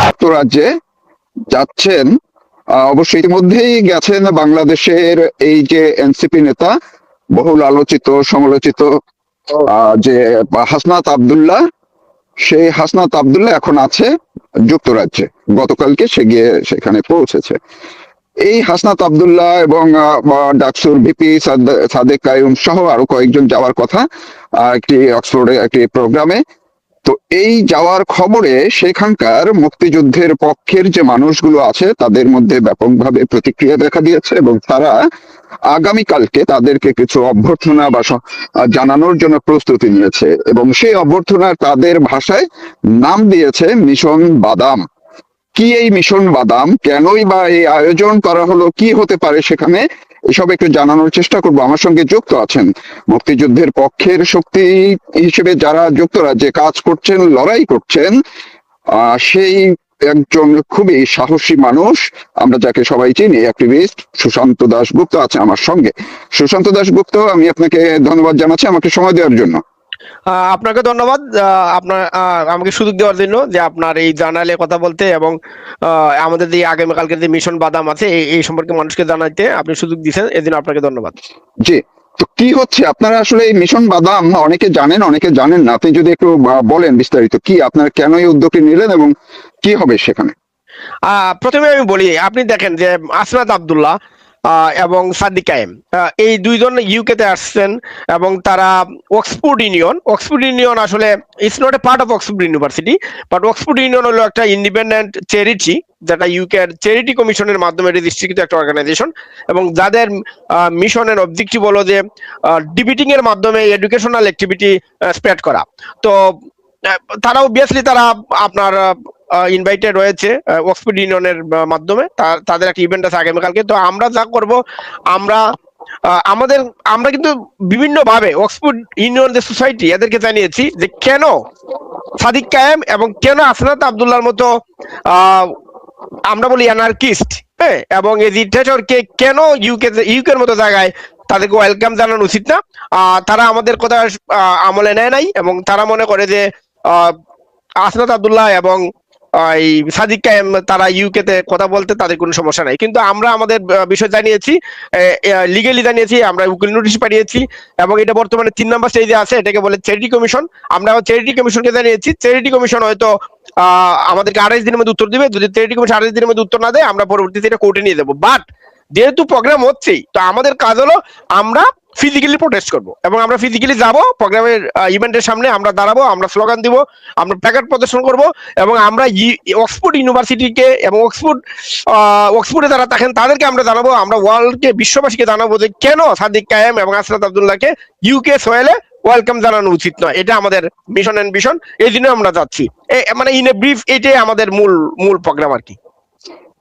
যুক্তরাজ্যে যাচ্ছেন, অবশ্যই ইতিমধ্যেই গেছেন বাংলাদেশের এই যে এনসিপি নেতা, বহুল আলোচিত সমালোচিত যে হাসনাত আব্দুল্লাহ, সেই হাসনাত আব্দুল্লাহ এখন আছে যুক্তরাজ্যে। গতকালকে সে গিয়ে সেখানে পৌঁছেছে। এই হাসনাত আব্দুল্লাহ এবং ডাকসুর ভিপি সাদেক কায়ুম সহ আরো কয়েকজন যাওয়ার কথা একটি অক্সফোর্ডে একটি প্রোগ্রামে। তো এই যাওয়ার খবরে সেখানকার মুক্তিযুদ্ধের পক্ষের যে মানুষগুলো আছে তাদের মধ্যে ব্যাপকভাবে প্রতিক্রিয়া দেখা দিয়েছে, এবং তারা আগামীকালকে তাদেরকে কিছু অভ্যর্থনা বা জানানোর জন্য প্রস্তুতি নিয়েছে, এবং সেই অভ্যর্থনার তাদের ভাষায় নাম দিয়েছে মিশন বাদাম। কি এই মিশন বাদাম, কেনই বা এই আয়োজন করা হলো, কি হতে পারে সেখানে, এসব একটু জানানোর চেষ্টা করব। আমার সঙ্গে যুক্ত আছেন মুক্তিযুদ্ধের পক্ষের শক্তি হিসেবে যারা যুক্তরাজ্যে কাজ করছেন, লড়াই করছেন, সেই একজন খুবই সাহসী মানুষ, আমরা যাকে সবাই চিনি, অ্যাক্টিভিস্ট সুশান্ত দাশগুপ্ত আছে আমার সঙ্গে। সুশান্ত দাশগুপ্ত, আমি আপনাকে ধন্যবাদ জানাচ্ছি আমাকে সময় দেওয়ার জন্য। আপনাকে ধন্যবাদ আপনার আমাকে সুযোগ দেওয়ার জন্য, যে আপনার এই জার্নালে কথা বলতে এবং আমাদের যে আগামীকালকে যে মিশন বাদাম আছে এই সম্পর্কে মানুষকে জানাইতে আপনি সুযোগ দিয়েছেন, এজন্য আপনাকে ধন্যবাদ। জি, তো কি হচ্ছে আপনারা আসলে এই মিশন বাদাম, অনেকে জানেন অনেকে জানেন না, আপনি যদি একটু বলেন বিস্তারিত, কি আপনারা কেন এই উদ্যোগটি নিলেন এবং কি হবে সেখানে? প্রথমে আমি বলি, আপনি দেখেন যে হাসনাত আব্দুল্লাহ এবং সাদিক কায়েম এই দুইজন ইউকে তে আসছেন, এবং তারা অক্সফোর্ড ইউনিয়ন আসলে it's not a part of Oxford university, but Oxford union হলো একটা ইন্ডিপেন্ডেন্ট চ্যারিটি, যেটা ইউকে চ্যারিটি কমিশনের মাধ্যমে রেজিস্ট্রিকৃত একটা অর্গানাইজেশন, এবং যাদের মিশনের অবজেক্টিভ হলো যে ডিবেটিং এর মাধ্যমে এডুকেশনাল অ্যাক্টিভিটি স্প্রেড করা। তো তারা অবভিয়াসলি তারা আপনার ইনভাইটেড রয়েছে অক্সফোর্ড ইউনিয়নের মাধ্যমে, তাদের একটা ইভেন্ট আছে আগামীকালকে। তো আমরা যা করব, আমরা আমরা কিন্তু বিভিন্ন ভাবে অক্সফোর্ড ইউনিয়ন যে সোসাইটি এদেরকে জানিয়েছি যে কেন সাদিক কায়েম এবং কেন হাসনাত আব্দুল্লাহর মতো আমরা বলি অ্যানার্কিস্ট, হ্যাঁ, এবং এজিটেটরকে কেন ইউকের মতো জায়গায় তাদেরকে ওয়েলকাম জানানো উচিত না। তারা আমাদের কথা আমলে নেয় নাই, এবং তারা মনে করে যে হাসনাত আব্দুল্লাহ এবং এই সাদিক কায়েম তারা ইউকে তে কথা বলতে তাদের কোনো সমস্যা নাই। কিন্তু আমরা আমাদের বিষয় জানিয়েছি, লিগেলি জানিয়েছি, আমরা উকিল নোটিশ পাঠিয়েছি, এবং এটা বর্তমানে 3 নম্বর স্টেজে আছে, এটাকে বলে চ্যারিটি কমিশন। আমরা চ্যারিটি কমিশনকে জানিয়েছি, চ্যারিটি কমিশন হয়তো আমাদেরকে 28 দিনের মধ্যে উত্তর দিবে। যদি চ্যারিটি কমিশন 28 দিনের মধ্যে উত্তর না দেয়, আমরা পরবর্তীতে এটা কোর্টে নিয়ে যাবো। বাট যেহেতু প্রোগ্রাম হচ্ছেই, তো আমাদের কাজ হলো আমরা ফিজিক্যালি প্রোটেস্ট করব, এবং আমরা ফিজিক্যালি যাব প্রোগ্রামের ইভেন্টের সামনে, আমরা দাঁড়াবো, আমরা স্লোগান দিব, আমরা প্ল্যাকার্ড প্রদর্শন করব, এবং আমরা অক্সফোর্ড ইউনিভার্সিটিকে এবং অক্সফোর্ডে যারা থাকেন তাদেরকে আমরা জানাবো, আমরা ওয়ার্ল্ডকে, বিশ্ববাসীকে জানাবো যে কেন সাদিক কায়েম এবং হাসনাত আব্দুল্লাহকে ইউকে সোয়েলে ওয়েলকাম জানানো উচিত নয়। এটা আমাদের মিশন এন্ড ভিশন, এই জন্য আমরা যাচ্ছি। মানে ইন এ ব্রিফ এটাই আমাদের মূল প্রোগ্রাম আর কি।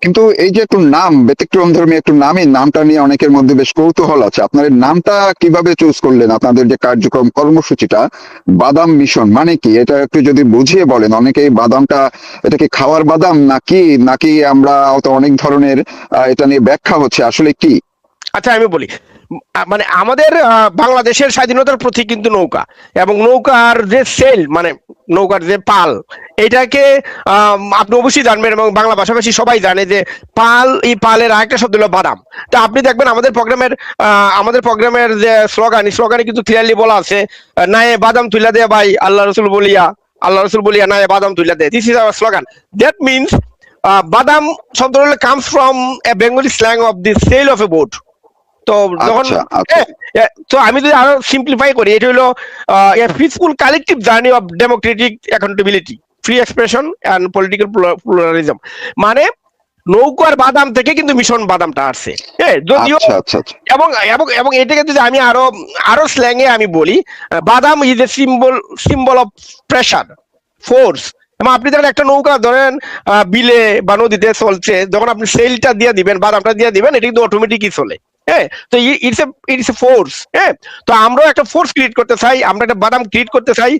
কিন্তু এই যে একটু নাম, ব্যতিক্রম ধর্মী একটু নামই, নামটা নিয়ে অনেকের মধ্যে বেশ কৌতূহল আছে। আপনার নামটা কিভাবে চুজ করলেন? আপনাদের যে কার্যক্রম কর্মসূচিটা বাদাম মিশন মানে কি, এটা একটু যদি বুঝিয়ে বলেন। অনেকেই বাদামটা, এটা কি খাওয়ার বাদাম নাকি নাকি আমরা অনেক ধরনের এটা নিয়ে ব্যাখ্যা হচ্ছে, আসলে কি? আচ্ছা আমি বলি, মানে আমাদের বাংলাদেশের স্বাধীনতার প্রতীক কিন্তু নৌকা, এবং নৌকার যে সেল মানে নৌকার যে পাল, এটাকে আপনি অবশ্যই জানবেন, এবং বাংলা ভাষাভাষী সবাই জানে যে পাল, এই পালের আরেকটা শব্দ হলো বাদাম। তো আপনি দেখবেন আমাদের প্রোগ্রামের যে স্লোগানে কিন্তু ক্লিয়ারলি বলা আছে, নায়ে বাদাম তুইলা দে ভাই, আল্লাহ রসুল বলিয়া নায়ে বাদাম তুইলা দে। This is our slogan. That means বাদাম শব্দ comes from a Bengali slang of the sail of a boat. তো যখন তো আমি যদি আরো সিম্পলিফাই করি, এটা হলো peaceful collective journey of democratic accountability, free expression and political pluralism. মানে নৌকার বাদাম থেকে কিন্তু মিশন বাদামটা আসছে, হ্যাঁ, যদিও। এবং এবং এবং এটাকে যদি আমি আরো স্ল্যাং এ আমি বলি, বাদাম is a symbol of pressure, force. এবং আপনি যখন একটা নৌকা ধরেন বিলে বা নদীতে চলছে, যখন আপনি সেলটা দিয়ে দিবেন, বাদামটা দিয়ে দিবেন, এটা কিন্তু অটোমেটিকই চলে, হ্যাঁ। তো ইটস এ ফোর্স, হ্যাঁ। তো আমরাও একটা ফোর্স ক্রিয়েট করতে চাই, আমরা একটা বাদাম ক্রিয়েট করতে চাই,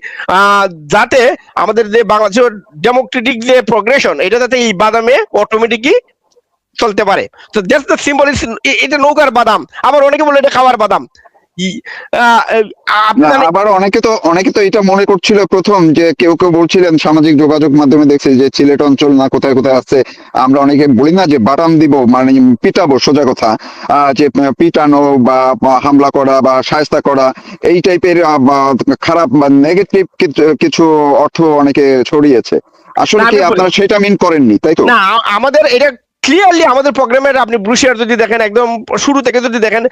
যাতে আমাদের যে বাংলাদেশের ডেমোক্রেটিক যে প্রোগ্রেশন, এটা যাতে এই বাদামে অটোমেটিকই চলতে পারে। তো দ্যাটস দ্য সিম্বল। এটা নৌকার বাদাম। আবার অনেকে বলে এটা খাওয়ার বাদাম। ই- আহ, আপনি না, জানেন আবার অনেকে তো এটা মনে করছিল প্রথম, যে কেউ কেউ বলছিলেন সামাজিক যোগাযোগ মাধ্যমে দেখছি যে সিলেট অঞ্চল না কোথায় কোথায় আছে, আমরা অনেকে বলি না যে বাটাম দিব, মানে পিটাবো, সোজা কথা, যে পিটানো বা হামলা করা বা শায়েস্তা করা, এই টাইপের খারাপ বা নেগেটিভ কিছু অর্থ অনেকে ছড়িয়েছে। না আসলে কি আমি বলি আপনারা সেটা মিন করেননি, তাই তো? না আমাদের এটা ক্লিয়ারলি আমাদের প্রোগ্রামের আপনি ব্রুশিয়ার যদি দেখেন একদম শুরু থেকে যদি দেখেন,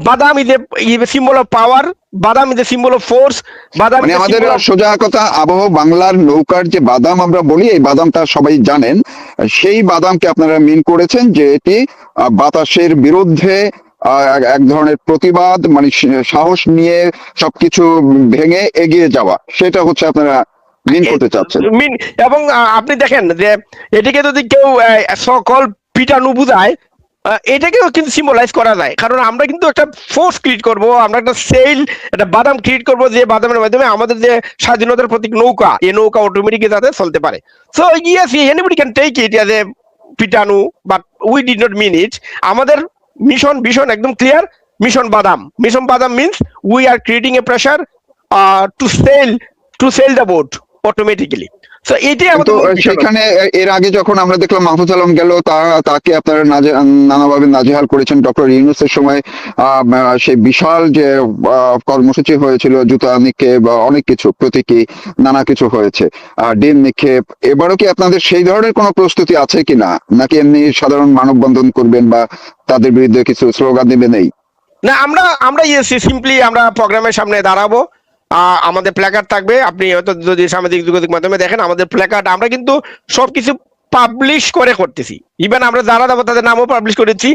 বাদাম is a symbol of power, বাদাম is a symbol of force, বাদাম মানে ইজ এ আমাদের সিম্বল অফ সোজা কথা, আবহ বাংলার নৌকার যে বাদাম আমরা বলি, এই বাদামটা সবাই জানেন। সেই বাদামকে আপনারা মিন করেছেন যে এটি বাতাসের বিরুদ্ধে এক ধরনের প্রতিবাদ, মানে সাহস নিয়ে সবকিছু ভেঙে এগিয়ে যাওয়া, সেটা হচ্ছে আপনারা মিন করতে চাচ্ছেন। মিন। এবং আপনি দেখেন যে এটাকে যদি কেউ সকল পিটানু বুঝায়, এটাকেও কিন্তু সিম্বলাইজ করা যায়, কারণ আমরা কিন্তু একটা ফোর্স ক্রিয়েট করব, আমরা একটা সেল, একটা বাদাম ক্রিয়েট করব, যে বাদামের মাধ্যমে আমাদের যে স্বাধীনতার প্রতীক নৌকা, এই নৌকা অটোমেটিক যাতে চলতে পারে। So yes, anybody can take it as a পিটানু, but we did not mean it. আমাদের মিশন ভীষণ একদম ক্লিয়ার। মিশন বাদাম means we are creating a pressure to sail the boat automatically. So এটাই কিন্তু আমাদের মূল বিষয়। সেখানে এর আগে যখন আমরা দেখলাম মাহফুজ আলম গেল, তাকে আপনারা নানাভাবে নাজেহাল করেছেন। ডক্টর ইউনূসের সময় সেই বিশাল যে কর্মসূচি হয়েছিল, জুতা নিক্ষেপ বা অনেক কিছু, প্রতীকী নানা কিছু হয়েছে, ডিম নিক্ষেপ, এবারও কি আপনাদের সেই ধরনের কোনো প্রস্তুতি আছে কিনা, নাকি এমনি সাধারণ মানববন্ধন করবেন বা তাদের বিরুদ্ধে কিছু স্লোগান দিবেন? এই না, আমরা আমরা সিম্পলি আমরা প্রোগ্রামের সামনে দাঁড়াবো, আমাদের প্ল্যাকার্ড থাকবে। আপনি হয়তো যদি সামাজিক যোগাযোগ মাধ্যমে দেখেন আমাদের প্ল্যাকার্ড, আমরা কিন্তু সবকিছু পাবলিশ করে করতেছি। ইভেন আমরা যারা যাবো তাদের নামও পাবলিশ করেছি,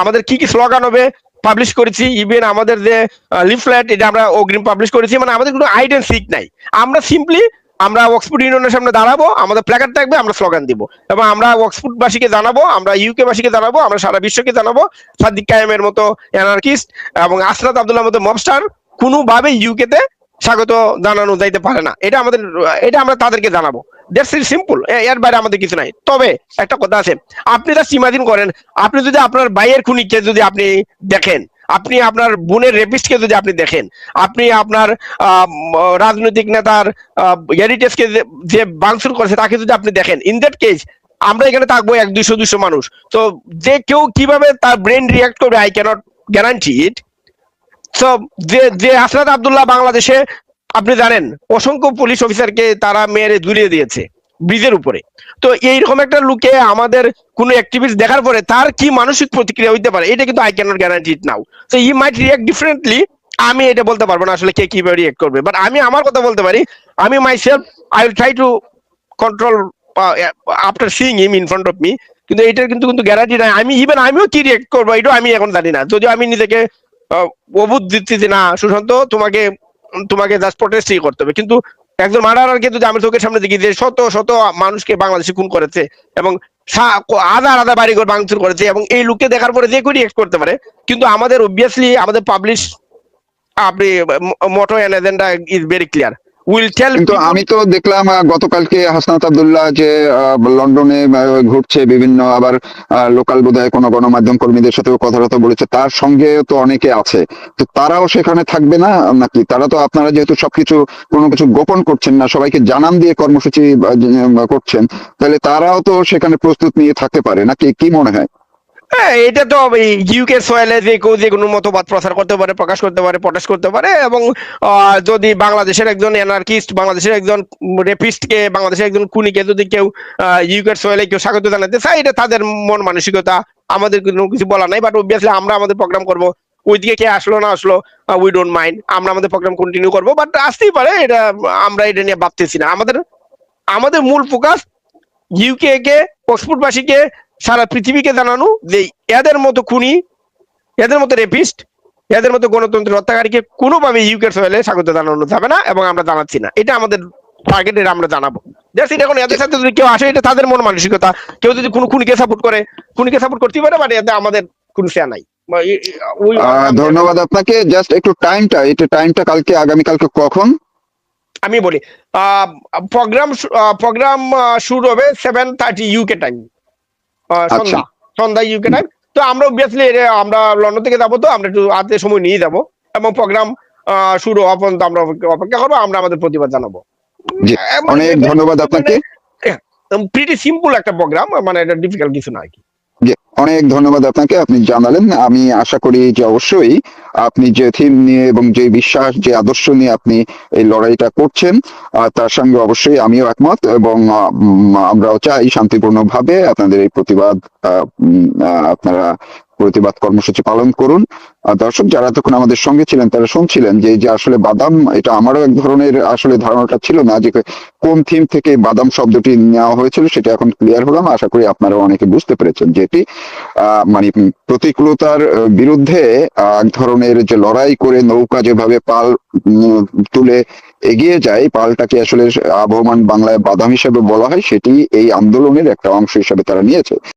আমাদের কি কি স্লোগান হবে পাবলিশ করেছি, ইভেন আমাদের যে লিফলেট এটা আমরা অগ্রিম পাবলিশ করেছি। মানে আমাদের কোনো হাইড এন্ড সিক নাই, আমরা সিম্পলি আমরা অক্সফোর্ড ইউনিয়নের সামনে দাঁড়াবো, আমাদের প্ল্যাকার্ড থাকবে, আমরা স্লোগান দিব, এবং আমরা অক্সফোর্ড বাসীকে জানাবো, আমরা ইউকে বাসীকে জানাবো, আমরা সারা বিশ্বকে জানাবো, সাদিক কায়েমের মতো অ্যানার্কিস্ট এবং আসরাত আব্দুল্লাহর মতো মবস্টার কোনোভাবে ইউকে তে স্বাগত জানানো যাইতে পারে না। এটা আমরা তাদেরকে জানাবো। That's it, simple. এর বাইরে আমাদের কিছু নাই। তবে একটা কথা আছে, আপনি যা ইমাজিন করেন, আপনি যদি আপনার ভাইয়ের খুনিকে যদি আপনি দেখেন, আপনি আপনার বোনের রেপিস্টকে যদি আপনি দেখেন, আপনি আপনার রাজনৈতিক নেতার হেরিটেজকে যে ভাঙচুর করেছে তাকে যদি আপনি দেখেন, ইন দ্যাট কেস আমরা এখানে থাকবো 100-200 মানুষ। তো যে কেউ কিভাবে তার ব্রেন রিয়াক্ট করবে, I can't guarantee it. So যে যে আসরাত আব্দুল্লাহ বাংলাদেশে, আপনি জানেন অসংখ্য পুলিশ অফিসারকে তারা মেরে ঝুলিয়ে দিয়েছে ব্রিজের উপরে। তো এইরকম একটা লোকে আমাদের কোন অ্যাক্টিভিস্ট দেখার পরে তার কি মানসিক প্রতিক্রিয়া হইতে পারে, এটা কিন্তু I can't guarantee it now. So he might react differently. আমি এটা বলতে পারবো না আসলে কে কিভাবে রিয়াক্ট করবে, বাট আমি আমার কথা বলতে পারি, আমি myself I will try to control after seeing him in front of me. কিন্তু এটার কিন্তু গ্যারান্টি নাই, আমিও কি রিয়াক্ট করবো এটাও আমি এখন জানি না, যদিও আমি নিজেকে অবুধ দিচ্ছি যে না সুশান্ত, তোমাকে তোমাকে জাস্ট প্রোটেস্টই করতে হবে। কিন্তু একজন মার্ডারারকে যদি আমি চোখের সামনে দেখি যে শত শত মানুষকে বাংলাদেশে খুন করেছে এবং হাজার হাজার বাড়িঘর ভাঙচুর করেছে, এবং এই লোককে দেখার পরে যে কেউ রিয়েক্ট করতে পারে। কিন্তু আমাদের অবভিয়াসলি আমাদের পাবলিশ আপনি motto and agenda is very clear. Will tell কিন্তু পিপল। আমি তো দেখলাম গতকালকে হাসনাত আব্দুল্লাহ যে লন্ডনে ঘুরছে বিভিন্ন, আবার লোকাল বোধহয় কোনো গণমাধ্যম কর্মীদের সাথেও কথাবার্তা বলেছে, তার সঙ্গে তো অনেকে আছে। তো তারাও সেখানে থাকবে না নাকি? তারা তো, আপনারা যেহেতু সবকিছু কোনো কিছু গোপন করছেন না, সবাইকে জানান দিয়ে কর্মসূচি করছেন, তাহলে তারাও তো সেখানে প্রস্তুত নিয়ে থাকতে পারে নাকি? কি মনে হয়? হ্যাঁ, এটা তো ইউকে সোয়েলে যে কেউ যে কোনো মতবাদ প্রচার করতে পারে, প্রকাশ করতে পারে, প্রটেস্ট করতে পারে। এবং যদি বাংলাদেশের একজন অ্যানার্কিস্ট, বাংলাদেশের একজন রেপিস্টকে, বাংলাদেশের একজন খুনিকে যদি কেউ ইউকে সোয়েলে কেউ স্বাগত জানাতে চায়, এটা তাদের মন মানসিকতা, আমাদের কোনো কিছু বলা নাই। বাট অবভিয়াসলি আমরা আমাদের প্রোগ্রাম করবো, ওইদিকে কে আসলো না আসলো উই ডোন্ট মাইন্ড, আমরা আমাদের প্রোগ্রাম কন্টিনিউ করবো। বাট আসতেই পারে, এটা আমরা এটা নিয়ে ভাবতেছি না। আমাদের আমাদের মূল ফোকাস ইউকে কে, অক্সফোর্ডবাসীকে, সারা পৃথিবীকে জানানো যে এদের মতো খুনি, এদের মতো রেপিস্ট, এদের মতো গণতন্ত্রের হত্যাকারীকে কোনোভাবে ইউকে সয়েলে স্বাগত জানানো যাবে না, এবং আমরা জানাচ্ছি না। এটা আমাদের টার্গেট, এটা আমরা জানাবো। এখন এদের সাথে যদি কেউ আসে, এটা তাদের মন মানসিকতা। কেউ যদি কোনো খুনিকে সাপোর্ট করে, খুনিকে সাপোর্ট করতে পারে, বাট এতে আমাদের কোনো শেয়ার নাই। ধন্যবাদ আপনাকে। জাস্ট একটু টাইমটা কালকে, আগামীকালকে কখন? আমি বলি, প্রোগ্রাম প্রোগ্রাম শুরু হবে 7:30 ইউকে টাইম, আচ্ছা, সন্ধ্যা ইউকে টাইম। তো আমরা অবভিয়াসলি আমরা লন্ডন থেকে যাবো, তো আমরা একটু হাতে সময় নিয়ে যাবো। এবং প্রোগ্রাম শুরু হওয়া পর্যন্ত আমরা অপেক্ষা করবো, আমরা আমাদের প্রতিবাদ জানাবো। জি, অনেক ধন্যবাদ আপনাকে। প্রিটি সিম্পল একটা প্রোগ্রাম, মানে এটা ডিফিকাল্ট কিছু না আর কি। জি, অনেক ধন্যবাদ আপনাকে, আপনি জানালেন। আমি আশা করি যে অবশ্যই আপনি যে থিম নিয়ে এবং যে বিশ্বাস, যে আদর্শ নিয়ে আপনি এই লড়াইটা করছেন, তার সঙ্গে অবশ্যই আমিও একমত, এবং আমরাও চাই শান্তিপূর্ণভাবে আপনাদের এই প্রতিবাদ, আপনারা প্রতিবাদ কর্মসূচি পালন করুন। দর্শক যারা এতক্ষণ আমাদের সঙ্গে ছিলেন তারা শুনছিলেন যে আসলে বাদাম, এটা আমারও এক ধরনের আসলে ধারণাটা ছিল না যে কোন থিম থেকে বাদাম শব্দটি নেওয়া হয়েছিল, সেটা এখন ক্লিয়ার হলাম। আশা করি আপনারা অনেকে বুঝতে পেরেছেন যেটি মানে প্রতিকূলতার বিরুদ্ধে এক ধরনের যে লড়াই করে নৌকা যেভাবে পাল তুলে এগিয়ে যায়, পালটাকে আসলে আবহমান বাংলায় বাদাম হিসেবে বলা হয়, সেটি এই আন্দোলনের একটা অংশ হিসেবে তারা নিয়েছে।